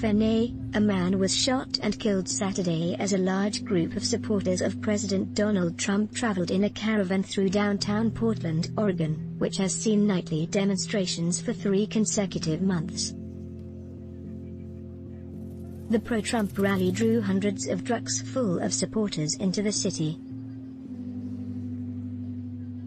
FNA, a man was shot and killed Saturday as a large group of supporters of President Donald Trump traveled in a caravan through downtown Portland, Oregon, which has seen nightly demonstrations for 3 consecutive months. The pro-Trump rally drew hundreds of trucks full of supporters into the city.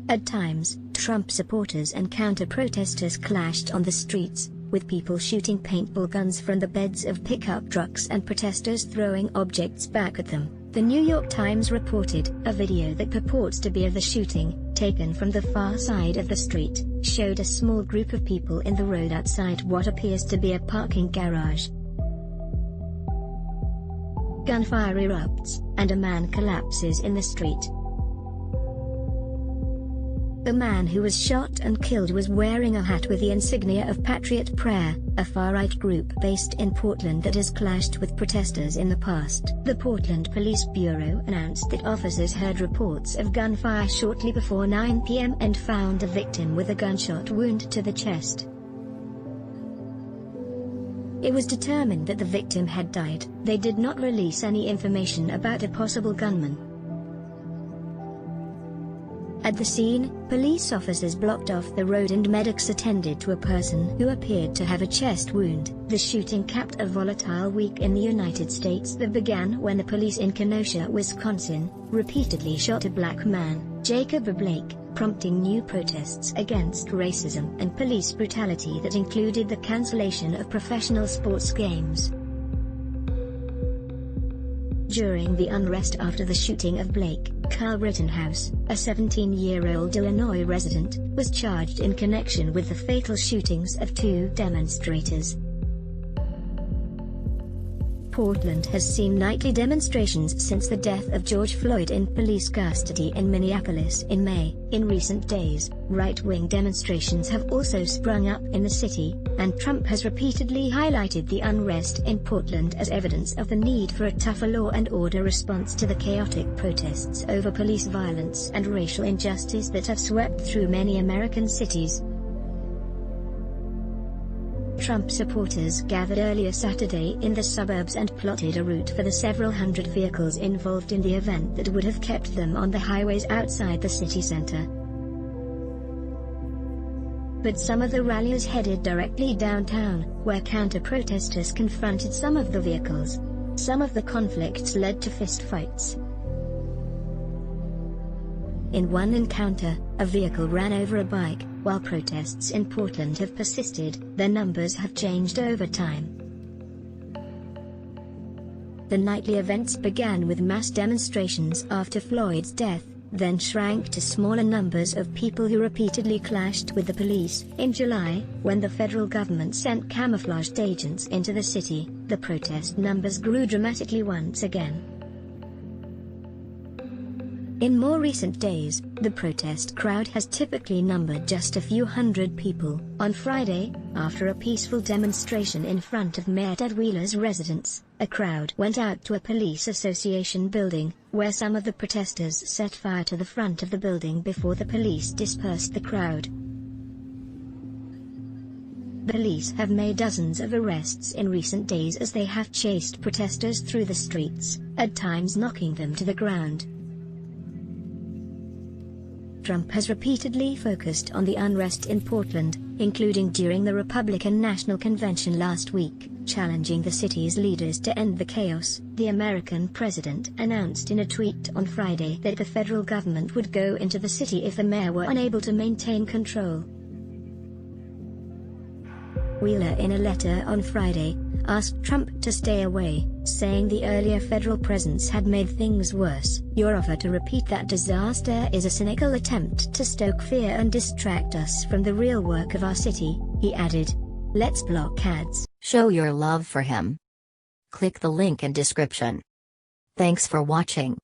At times, Trump supporters and counter-protesters clashed on the streets, with people shooting paintball guns from the beds of pickup trucks and protesters throwing objects back at them. The New York Times reported, a video that purports to be of the shooting, taken from the far side of the street, showed a small group of people in the road outside what appears to be a parking garage. Gunfire erupts, and a man collapses in the street. The man who was shot and killed was wearing a hat with the insignia of Patriot Prayer, a far-right group based in Portland that has clashed with protesters in the past. The Portland Police Bureau announced that officers heard reports of gunfire shortly before 9 p.m. and found a victim with a gunshot wound to the chest. It was determined that the victim had died. They did not release any information about a possible gunman. At the scene, police officers blocked off the road and medics attended to a person who appeared to have a chest wound. The shooting capped a volatile week in the United States that began when the police in Kenosha, Wisconsin, repeatedly shot a black man, Jacob Blake, prompting new protests against racism and police brutality that included the cancellation of professional sports games. During the unrest after the shooting of Blake, Carl Rittenhouse, a 17-year-old Illinois resident, was charged in connection with the fatal shootings of 2 demonstrators. Portland has seen nightly demonstrations since the death of George Floyd in police custody in Minneapolis in May. In recent days, right-wing demonstrations have also sprung up in the city, and Trump has repeatedly highlighted the unrest in Portland as evidence of the need for a tougher law and order response to the chaotic protests over police violence and racial injustice that have swept through many American cities. Trump supporters gathered earlier Saturday in the suburbs and plotted a route for the several hundred vehicles involved in the event that would have kept them on the highways outside the city center. But some of the ralliers headed directly downtown, where counter-protesters confronted some of the vehicles. Some of the conflicts led to fistfights. In one encounter, a vehicle ran over a bike. While protests in Portland have persisted, their numbers have changed over time. The nightly events began with mass demonstrations after Floyd's death, then shrank to smaller numbers of people who repeatedly clashed with the police. In July, when the federal government sent camouflaged agents into the city, the protest numbers grew dramatically once again. In more recent days, the protest crowd has typically numbered just a few hundred people. On Friday, after a peaceful demonstration in front of Mayor Ted Wheeler's residence, a crowd went out to a police association building, where some of the protesters set fire to the front of the building before the police dispersed the crowd. The police have made dozens of arrests in recent days as they have chased protesters through the streets, at times knocking them to the ground. Trump has repeatedly focused on the unrest in Portland, including during the Republican National Convention last week, challenging the city's leaders to end the chaos. The American president announced in a tweet on Friday that the federal government would go into the city if the mayor were unable to maintain control. Wheeler, in a letter on Friday, asked Trump to stay away, saying the earlier federal presence had made things worse. Your offer to repeat that disaster is a cynical attempt to stoke fear and distract us from the real work of our city, he added. Let's block ads. Show your love for him. Click the link in description. Thanks for watching.